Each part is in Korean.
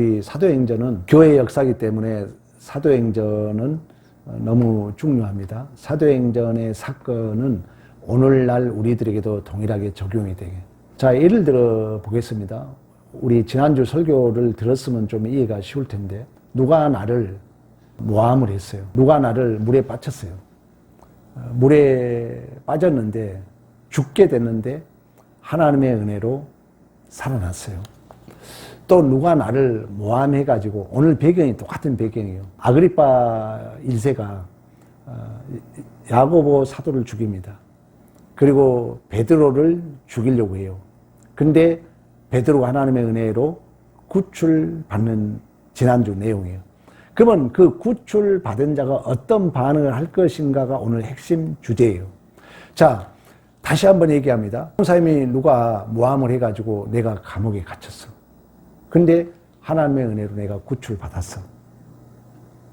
이 사도행전은 교회의 역사이기 때문에 사도행전은 너무 중요합니다. 사도행전의 사건은 오늘날 우리들에게도 동일하게 적용이 되게. 자, 예를 들어 보겠습니다. 우리 지난주 설교를 들었으면 좀 이해가 쉬울 텐데, 누가 나를 모함을 했어요. 누가 나를 물에 빠쳤어요. 물에 빠졌는데 죽게 됐는데 하나님의 은혜로 살아났어요. 또 누가 나를 모함해가지고, 오늘 배경이 똑같은 배경이에요. 아그리파 1세가 야고보 사도를 죽입니다. 그리고 베드로를 죽이려고 해요. 근데 베드로가 하나님의 은혜로 구출받는 지난주 내용이에요. 그러면 그 구출받은 자가 어떤 반응을 할 것인가가 오늘 핵심 주제예요. 자, 다시 한번 얘기합니다. 목사님이 누가 모함을 해가지고 내가 감옥에 갇혔어. 근데 하나님의 은혜로 내가 구출받았어.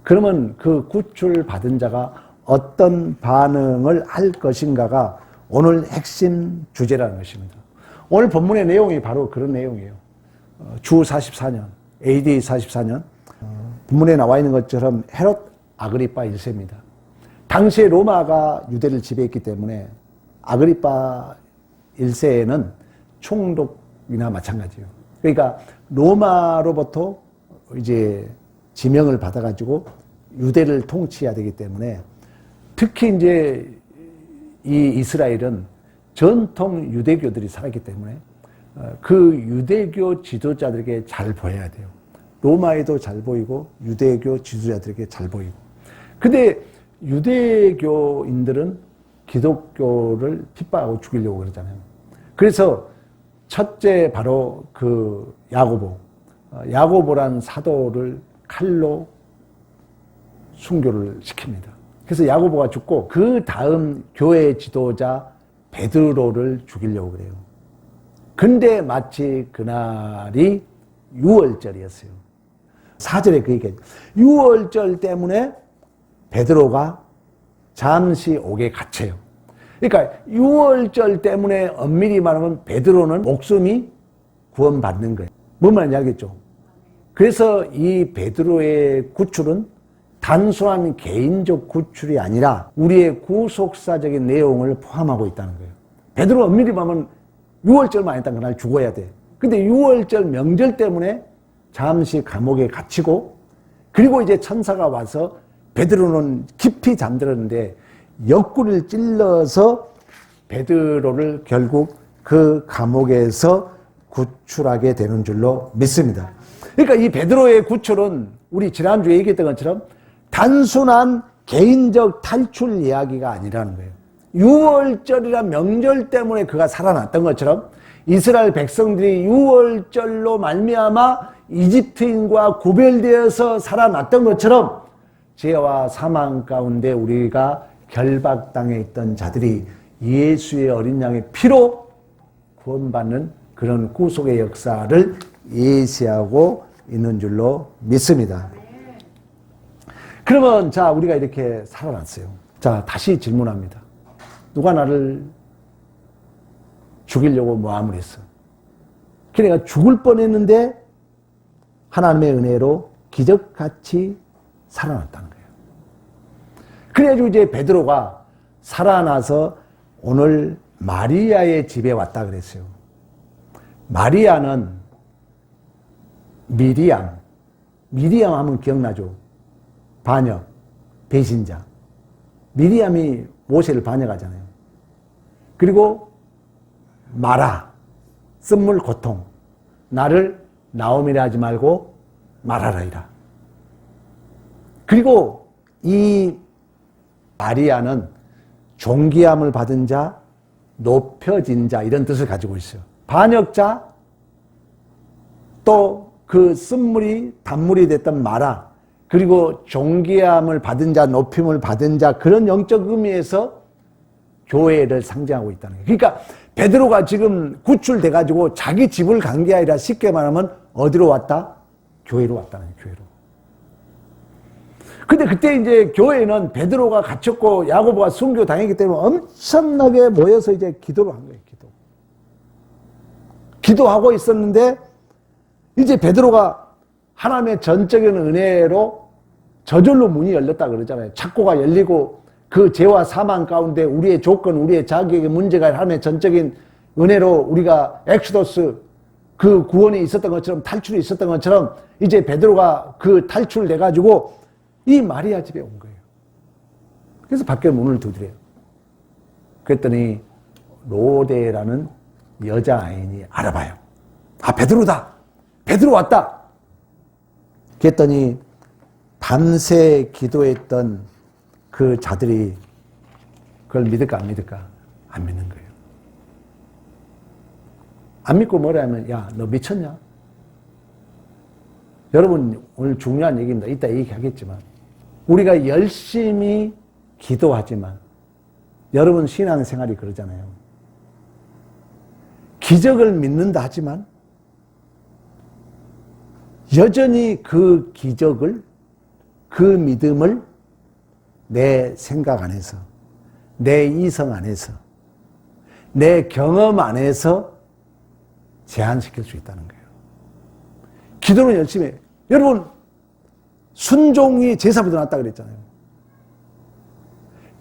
그러면 그 구출받은 자가 어떤 반응을 할 것인가가 오늘 핵심 주제라는 것입니다. 오늘 본문의 내용이 바로 그런 내용이에요. 주 44년, AD 44년, 본문에 나와 있는 것처럼 헤롯 아그리파 1세입니다. 당시에 로마가 유대를 지배했기 때문에 아그리파 1세에는 총독이나 마찬가지예요. 그러니까 로마로부터 이제 지명을 받아가지고 유대를 통치해야 되기 때문에, 특히 이제 이 이스라엘은 전통 유대교들이 살았기 때문에 그 유대교 지도자들에게 잘 보여야 돼요. 로마에도 잘 보이고 유대교 지도자들에게 잘 보이고. 근데 유대교인들은 기독교를 핍박하고 죽이려고 그러잖아요. 그래서 첫째 바로 그 야고보란 사도를 칼로 순교를 시킵니다. 그래서 야고보가 죽고 그 다음 교회 지도자 베드로를 죽이려고 그래요. 근데 마치 그날이 유월절이었어요. 4절에 그 얘기해요. 유월절 때문에 베드로가 잠시 옥에 갇혀요. 그러니까 유월절 때문에 엄밀히 말하면 베드로는 목숨이 구원받는 거예요. 뭔 말인지 알겠죠? 그래서 이 베드로의 구출은 단순한 개인적 구출이 아니라 우리의 구속사적인 내용을 포함하고 있다는 거예요. 베드로 엄밀히 말하면 유월절만 했다는 그날 죽어야 돼. 근데 유월절 명절 때문에 잠시 감옥에 갇히고, 그리고 이제 천사가 와서 베드로는 깊이 잠들었는데 옆구리를 찔러서 베드로를 결국 그 감옥에서 구출하게 되는 줄로 믿습니다. 그러니까 이 베드로의 구출은 우리 지난주에 얘기했던 것처럼 단순한 개인적 탈출 이야기가 아니라는 거예요. 유월절이란 명절 때문에 그가 살아났던 것처럼 이스라엘 백성들이 유월절로 말미암아 이집트인과 구별되어서 살아났던 것처럼 죄와 사망 가운데 우리가 결박당해 있던 자들이 예수의 어린 양의 피로 구원받는 그런 구속의 역사를 예시하고 있는 줄로 믿습니다. 그러면 자, 우리가 이렇게 살아났어요. 자, 다시 질문합니다. 누가 나를 죽이려고 모함을 했어. 그러니까 죽을 뻔했는데 하나님의 은혜로 기적같이 살아났다는 거예요. 그래가지고 이제 베드로가 살아나서 오늘 마리아의 집에 왔다 그랬어요. 마리아는 미리암 하면 기억나죠? 반역, 배신자. 미리암이 모세를 반역하잖아요. 그리고 마라, 쓴물 고통. 나를 나오미라 하지 말고 마라라이라. 그리고 이 마리아는 존귀함을 받은 자, 높여진 자, 이런 뜻을 가지고 있어요. 반역자, 또 그 쓴물이 단물이 됐던 마라, 그리고 존귀함을 받은 자, 높임을 받은 자, 그런 영적 의미에서 교회를 상징하고 있다는 거예요. 그러니까 베드로가 지금 구출돼가지고 자기 집을 간 게 아니라 쉽게 말하면 어디로 왔다? 교회로 왔다는 거예요. 교회로. 근데 그때 이제 교회는 베드로가 갇혔고 야고보가 순교 당했기 때문에 엄청나게 모여서 이제 기도를 한 거예요. 기도하고 있었는데 이제 베드로가 하나님의 전적인 은혜로 저절로 문이 열렸다 그러잖아요. 창고가 열리고 그 죄와 사망 가운데 우리의 조건, 우리의 자격의 문제가 하나님의 전적인 은혜로 우리가 엑소더스 그 구원이 있었던 것처럼 탈출이 있었던 것처럼 이제 베드로가 그 탈출을 해가지고 이 마리아 집에 온 거예요. 그래서 밖에 문을 두드려요. 그랬더니 로데라는 여자아인이 알아봐요. 아, 베드로다. 베드로 왔다. 그랬더니 밤새 기도했던 그 자들이 그걸 믿을까 안 믿을까? 안 믿는 거예요. 안 믿고 뭐라 하면 야, 너 미쳤냐? 여러분 오늘 중요한 얘기입니다. 이따 얘기하겠지만 우리가 열심히 기도하지만 여러분 신앙생활이 그러잖아요. 기적을 믿는다 하지만 여전히 그 기적을 그 믿음을 내 생각 안에서 내 이성 안에서 내 경험 안에서 제한시킬 수 있다는 거예요. 기도는 열심히 해요. 여러분 순종이 제사보다 낫다 그랬잖아요.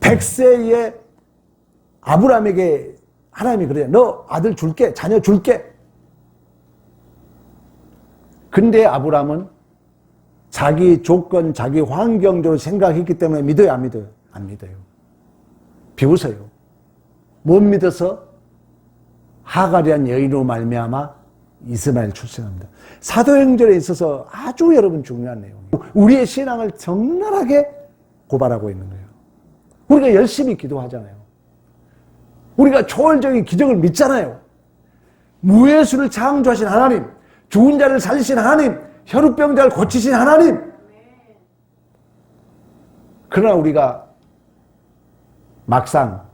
100세의 아브라함에게 하나님이 그래요. 너 아들 줄게, 자녀 줄게. 근데 아브라함은 자기 조건, 자기 환경적으로 생각했기 때문에 믿어요, 안 믿어요? 안 믿어요. 비웃어요. 못 믿어서 하갈이란 여인으로 말미암아 이스마엘 출생합니다. 사도행전에 있어서 아주 여러분 중요한 내용이에요. 우리의 신앙을 적나라하게 고발하고 있는 거예요. 우리가 열심히 기도하잖아요. 우리가 초월적인 기적을 믿잖아요. 무예수를 창조하신 하나님, 죽은 자를 살리신 하나님, 혈우병자를 고치신 하나님. 그러나 우리가 막상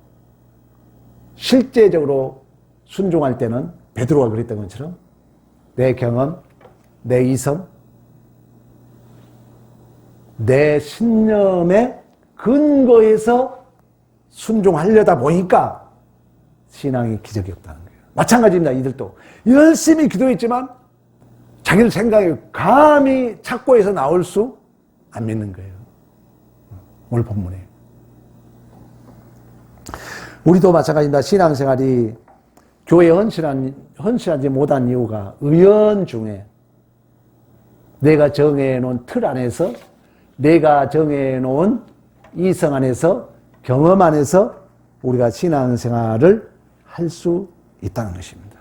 실제적으로 순종할 때는 베드로가 그랬던 것처럼 내 경험, 내 이성, 내 신념의 근거에서 순종하려다 보니까 신앙의 기적이 없다는 거예요. 마찬가지입니다. 이들도 열심히 기도했지만 자기들 생각에 감히 착고에서 나올 수 안 믿는 거예요. 오늘 본문에 우리도 마찬가지입니다. 신앙생활이 교회에 헌신하지 못한 이유가 의연 중에 내가 정해놓은 틀 안에서 내가 정해놓은 이성 안에서 경험 안에서 우리가 신앙생활을 할 수 있다는 것입니다.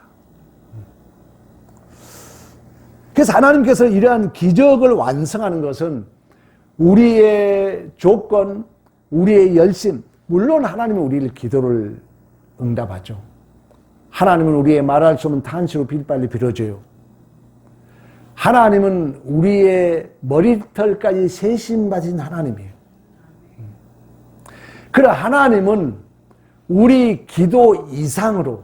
그래서 하나님께서 이러한 기적을 완성하는 것은 우리의 조건, 우리의 열심, 물론 하나님은 우리를 기도를 응답하죠. 하나님은 우리의 말할 수 없는 탄식으로 빨리 빌어줘요. 하나님은 우리의 머리털까지 세심받으신 하나님이에요. 그러나 하나님은 우리 기도 이상으로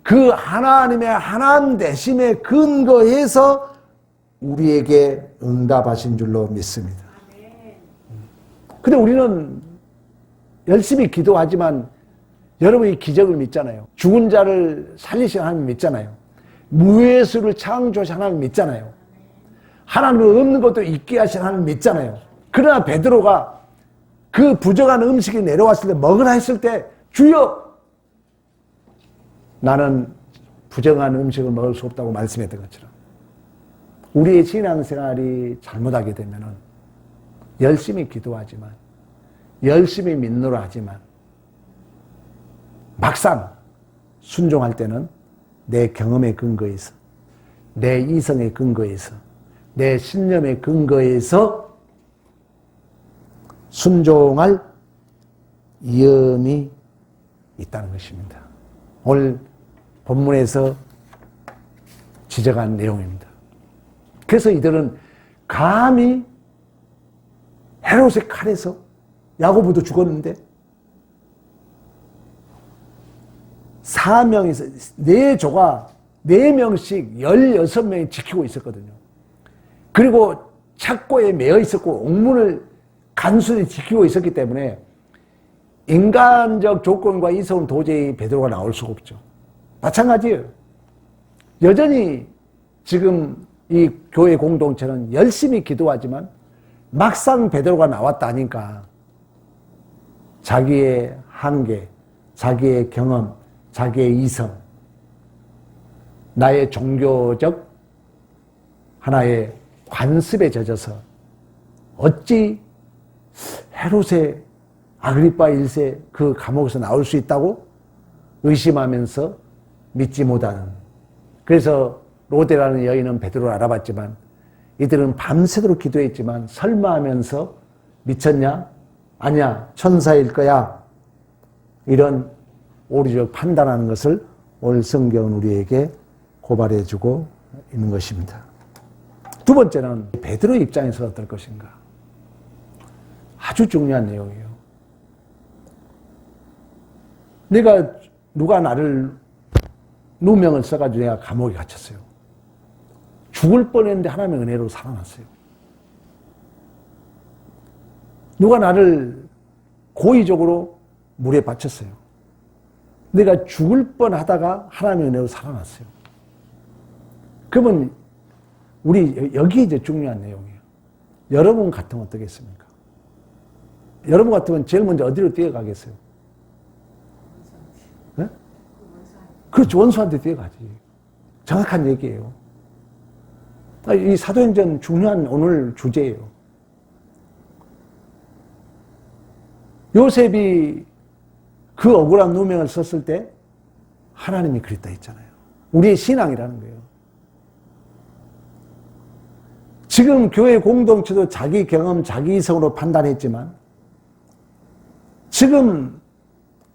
그 하나님의 하나님 되심에 근거해서 우리에게 응답하신 줄로 믿습니다. 근데 우리는 열심히 기도하지만 여러분이 기적을 믿잖아요. 죽은 자를 살리신 하나님 믿잖아요. 무예수를 창조하신 하나님 믿잖아요. 하나님은 없는 것도 있게 하신 하나님 믿잖아요. 그러나 베드로가 그 부정한 음식이 내려왔을 때 먹으라 했을 때 주여 나는 부정한 음식을 먹을 수 없다고 말씀했던 것처럼 우리의 신앙생활이 잘못하게 되면 열심히 기도하지만 열심히 믿노라 하지만 막상 순종할 때는 내 경험의 근거에서 내 이성의 근거에서 내 신념의 근거에서 순종할 위험이 있다는 것입니다. 오늘 본문에서 지적한 내용입니다. 그래서 이들은 감히 헤롯의 칼에서 야고보도 죽었는데 4명에서 4조가 4명씩 16명이 지키고 있었거든요. 그리고 착고에 매여 있었고 옥문을 간순히 지키고 있었기 때문에 인간적 조건과 이성은 도저히 베드로가 나올 수가 없죠. 마찬가지예요. 여전히 지금 이 교회 공동체는 열심히 기도하지만 막상 베드로가 나왔다 하니까 자기의 한계, 자기의 경험, 자기의 이성, 나의 종교적 하나의 관습에 젖어서 어찌 헤롯의 아그리파 1세 그 감옥에서 나올 수 있다고 의심하면서 믿지 못하는. 그래서 로데라는 여인은 베드로를 알아봤지만 이들은 밤새도록 기도했지만 설마 하면서 미쳤냐? 아니야, 천사일 거야. 이런 오류적 판단하는 것을 오늘 성경은 우리에게 고발해주고 있는 것입니다. 두 번째는 베드로의 입장에서 어떨 것인가. 아주 중요한 내용이에요. 누가 나를 누명을 써가지고 내가 감옥에 갇혔어요. 죽을 뻔했는데 하나님의 은혜로 살아났어요. 누가 나를 고의적으로 물에 바쳤어요. 내가 죽을 뻔하다가 하나님의 은혜로 살아났어요. 그러면 여기 이제 중요한 내용이에요. 여러분 같으면 어떻겠습니까? 여러분 같으면 제일 먼저 어디로 뛰어가겠어요? 네? 그렇죠. 원수한테 뛰어가지. 정확한 얘기예요. 이 사도행전 중요한 오늘 주제예요. 요셉이 그 억울한 누명을 썼을 때 하나님이 그랬다 했잖아요. 우리의 신앙이라는 거예요. 지금 교회 공동체도 자기 경험, 자기 이성으로 판단했지만 지금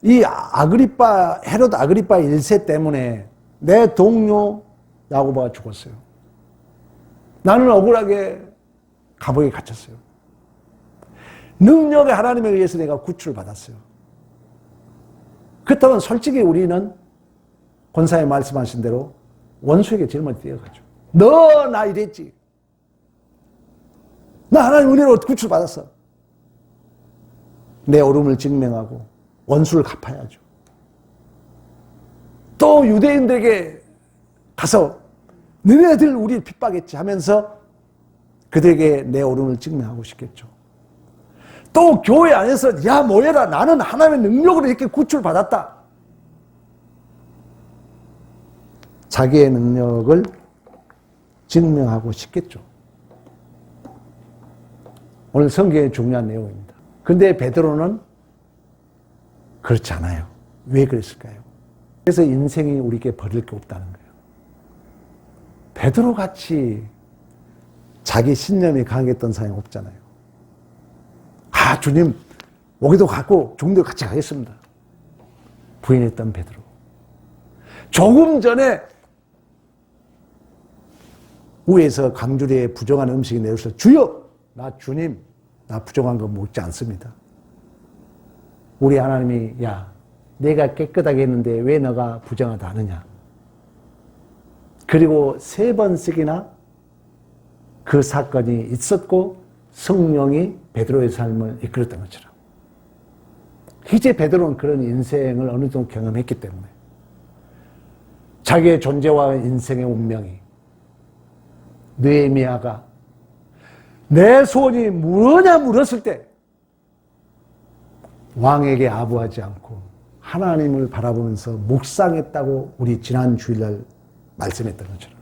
이 헤롯 아그리파 1세 때문에 내 동료 야고보가 죽었어요. 나는 억울하게 감옥에 갇혔어요. 능력의 하나님에 의해서 내가 구출을 받았어요. 그렇다면 솔직히 우리는 권사에 말씀하신 대로 원수에게 제일 먼저 뛰어가죠. 너 나 이랬지. 나 하나님 은혜로 구출받았어. 내 옳음을 증명하고 원수를 갚아야죠. 또 유대인들에게 가서 너네들 우리를 핍박했지 하면서 그들에게 내 옳음을 증명하고 싶겠죠. 또 교회 안에서 야 뭐해라 나는 하나님의 능력으로 이렇게 구출받았다. 자기의 능력을 증명하고 싶겠죠. 오늘 성경의 중요한 내용입니다. 근데 베드로는 그렇지 않아요. 왜 그랬을까요? 그래서 인생이 우리에게 버릴 게 없다는 거예요. 베드로같이 자기 신념이 강했던 사람이 없잖아요. 아 주님 오기도 갔고 죽는데도 같이 가겠습니다. 부인했던 베드로. 조금 전에 위에서 강주리에 부정한 음식이 내려서 주여 나 주님 나 부정한 거 먹지 않습니다. 우리 하나님이 야 내가 깨끗하게 했는데 왜 너가 부정하다 하느냐. 그리고 3번씩이나 그 사건이 있었고 성령이 베드로의 삶을 이끌었던 것처럼 이제 베드로는 그런 인생을 어느 정도 경험했기 때문에 자기의 존재와 인생의 운명이 느헤미야가 내 소원이 뭐냐 물었을 때 왕에게 아부하지 않고 하나님을 바라보면서 묵상했다고 우리 지난 주일날 말씀했던 것처럼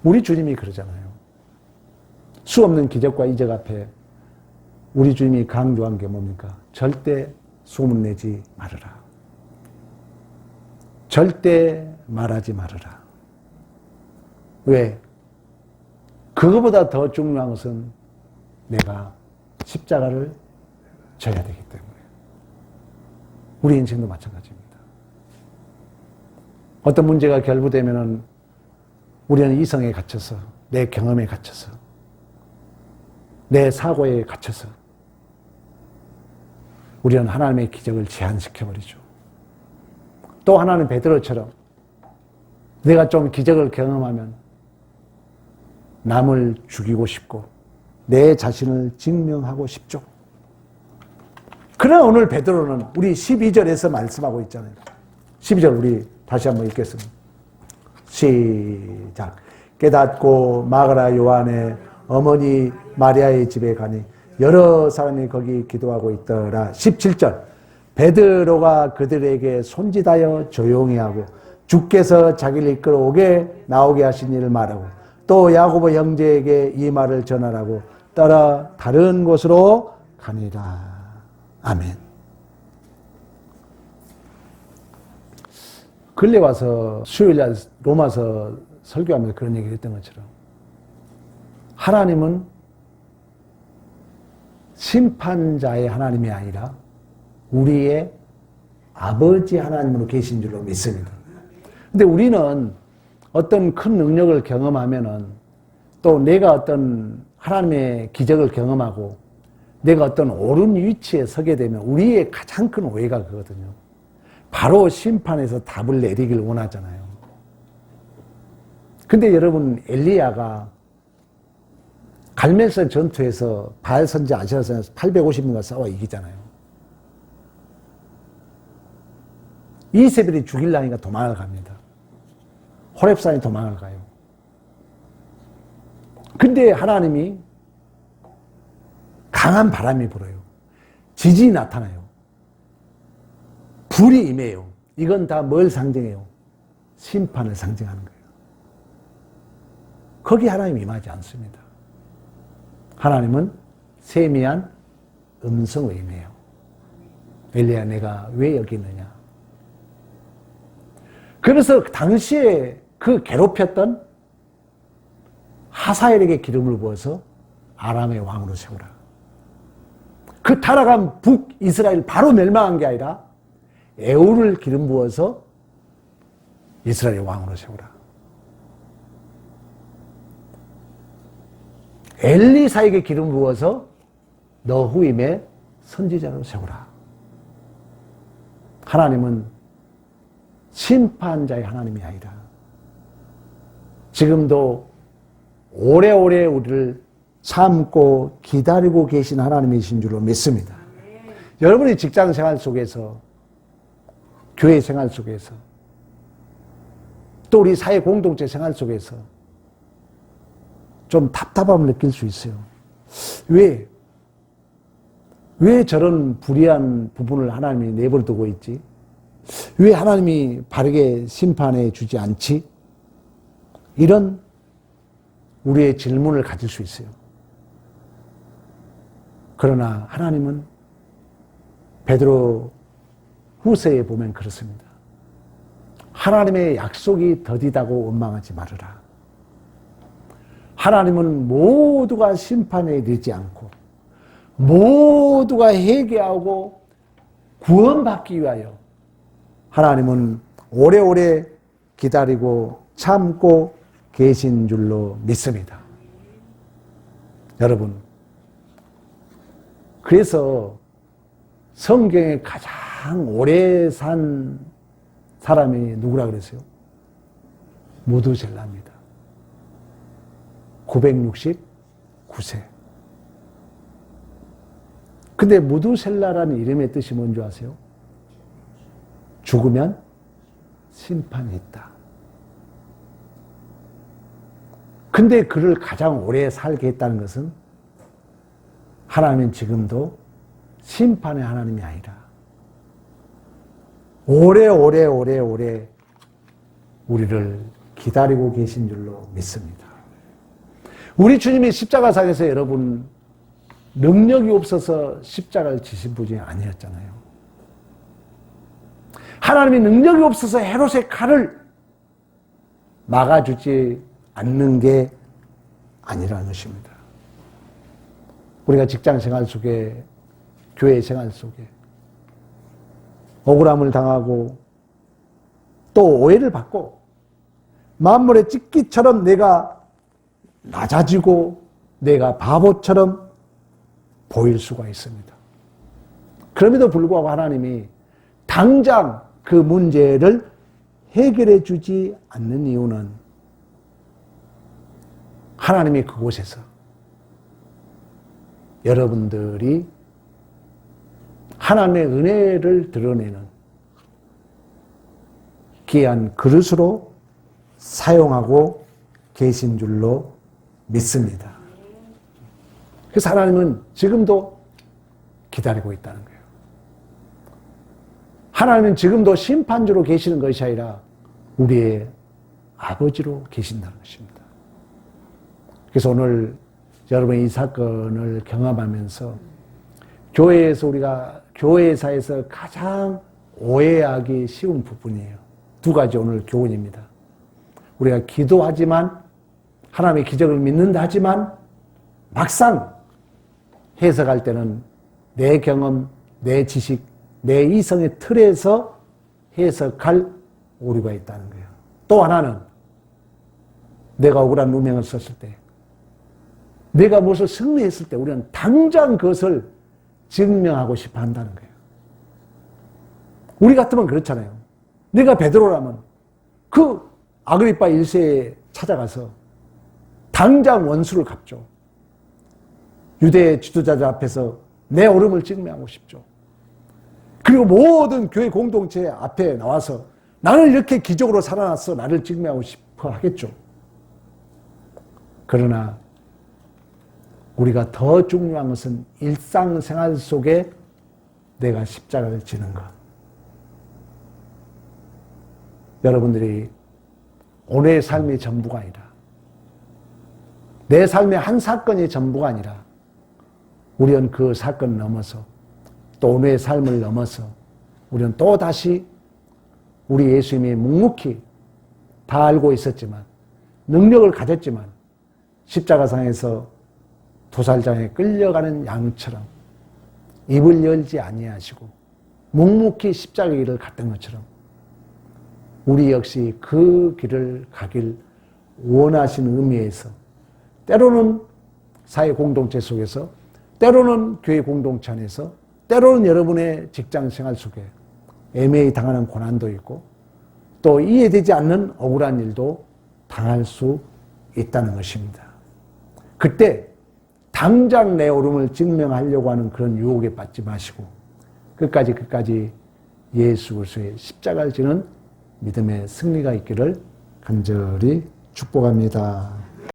우리 주님이 그러잖아요. 수없는 기적과 이적 앞에 우리 주님이 강조한 게 뭡니까? 절대 소문내지 말아라. 절대 말하지 말아라. 왜? 그거보다 더 중요한 것은 내가 십자가를 져야 되기 때문에. 우리 인생도 마찬가지입니다. 어떤 문제가 결부되면은 우리는 이성에 갇혀서, 내 경험에 갇혀서, 내 사고에 갇혀서 우리는 하나님의 기적을 제한시켜버리죠. 또 하나는 베드로처럼 내가 좀 기적을 경험하면 남을 죽이고 싶고 내 자신을 증명하고 싶죠. 그러나 오늘 베드로는 우리 12절에서 말씀하고 있잖아요. 12절 우리 다시 한번 읽겠습니다. 시작. 깨닫고 마가라 요한의 어머니 마리아의 집에 가니 여러 사람이 거기 기도하고 있더라. 17절. 베드로가 그들에게 손짓하여 조용히 하고 주께서 자기를 이끌어오게 나오게 하신 일을 말하고 또 야고보 형제에게 이 말을 전하라고 따라 다른 곳으로 가니라. 아멘. 근래 와서 수요일날 로마서 설교하면서 그런 얘기를 했던 것처럼 하나님은 심판자의 하나님이 아니라 우리의 아버지 하나님으로 계신 줄로 믿습니다. 근데 우리는 어떤 큰 능력을 경험하면은 또 내가 어떤 하나님의 기적을 경험하고 내가 어떤 옳은 위치에 서게 되면 우리의 가장 큰 오해가 그거거든요. 바로 심판에서 답을 내리길 원하잖아요. 근데 여러분 엘리야가 갈멜산 전투에서 바알 선지 아시아에서 850명과 싸워 이기잖아요. 이세벨이 죽일라니까 도망을 갑니다. 호렙산에 도망을 가요. 근데 하나님이 강한 바람이 불어요. 지진이 나타나요. 불이 임해요. 이건 다 뭘 상징해요? 심판을 상징하는 거예요. 거기 하나님이 임하지 않습니다. 하나님은 세미한 음성을 임해요. 엘리야 내가 왜 여기 있느냐. 그래서 당시에 그 괴롭혔던 하사엘에게 기름을 부어서 아람의 왕으로 세우라. 그 타락한 북이스라엘 바로 멸망한 게 아니라 에후를 기름 부어서 이스라엘 왕으로 세우라. 엘리사에게 기름 부어서 너 후임의 선지자로 세우라. 하나님은 심판자의 하나님이 아니라 지금도 오래오래 우리를 참고 기다리고 계신 하나님이신 줄로 믿습니다. 여러분의 직장 생활 속에서 교회 생활 속에서 또 우리 사회 공동체 생활 속에서 좀 답답함을 느낄 수 있어요. 왜 저런 불의한 부분을 하나님이 내버려두고 있지? 왜 하나님이 바르게 심판해 주지 않지? 이런 우리의 질문을 가질 수 있어요. 그러나 하나님은 베드로 후서에 보면 그렇습니다. 하나님의 약속이 더디다고 원망하지 말으라. 하나님은 모두가 심판에 이르지 않고 모두가 회개하고 구원받기 위하여 하나님은 오래오래 기다리고 참고 계신 줄로 믿습니다. 여러분, 그래서 성경에 가장 오래 산 사람이 누구라 그랬어요? 무두셀라입니다. 969세. 근데 무두셀라라는 이름의 뜻이 뭔지 아세요? 죽으면 심판이 있다. 근데 그를 가장 오래 살게 했다는 것은 하나님은 지금도 심판의 하나님이 아니라 오래오래 우리를 기다리고 계신 줄로 믿습니다. 우리 주님이 십자가상에서 여러분 능력이 없어서 십자가를 지신 분이 아니었잖아요. 하나님이 능력이 없어서 헤롯의 칼을 막아주지 않는 게 아니라는 것입니다. 우리가 직장 생활 속에 교회 생활 속에 억울함을 당하고 또 오해를 받고 만물의 찢기처럼 내가 낮아지고 내가 바보처럼 보일 수가 있습니다. 그럼에도 불구하고 하나님이 당장 그 문제를 해결해 주지 않는 이유는 하나님이 그곳에서 여러분들이 하나님의 은혜를 드러내는 귀한 그릇으로 사용하고 계신 줄로 믿습니다. 그래서 하나님은 지금도 기다리고 있다는 거예요. 하나님은 지금도 심판주로 계시는 것이 아니라 우리의 아버지로 계신다는 것입니다. 그래서 오늘 여러분 이 사건을 경험하면서 교회에서 우리가 교회사에서 가장 오해하기 쉬운 부분이에요. 두 가지 오늘 교훈입니다. 우리가 기도하지만 하나님의 기적을 믿는다 하지만 막상 해석할 때는 내 경험, 내 지식, 내 이성의 틀에서 해석할 오류가 있다는 거예요. 또 하나는 내가 억울한 누명을 썼을 때, 내가 무엇을 승리했을 때 우리는 당장 그것을 증명하고 싶어 한다는 거예요. 우리 같으면 그렇잖아요. 내가 베드로라면 그 아그리파 1세에 찾아가서 당장 원수를 갚죠. 유대 지도자들 앞에서 내 옳음을 증명하고 싶죠. 그리고 모든 교회 공동체 앞에 나와서 나는 이렇게 기적으로 살아났어, 나를 증명하고 싶어 하겠죠. 그러나 우리가 더 중요한 것은 일상생활 속에 내가 십자가를 지는 것. 여러분들이 오늘의 삶이 전부가 아니라, 내 삶의 한 사건이 전부가 아니라 우리는 그 사건을 넘어서 또 오늘의 삶을 넘어서 우리는 또 다시 우리 예수님이 묵묵히 다 알고 있었지만, 능력을 가졌지만 십자가상에서 도살장에 끌려가는 양처럼 입을 열지 아니하시고 묵묵히 십자가의 길을 갔던 것처럼 우리 역시 그 길을 가길 원하시는 의미에서 때로는 사회 공동체 속에서, 때로는 교회 공동체 안에서, 때로는 여러분의 직장 생활 속에 애매히 당하는 고난도 있고 또 이해되지 않는 억울한 일도 당할 수 있다는 것입니다. 그때 당장 내 옳음을 증명하려고 하는 그런 유혹에 빠지지 마시고 끝까지 예수 그리스도의 십자가를 지는 믿음의 승리가 있기를 간절히 축복합니다.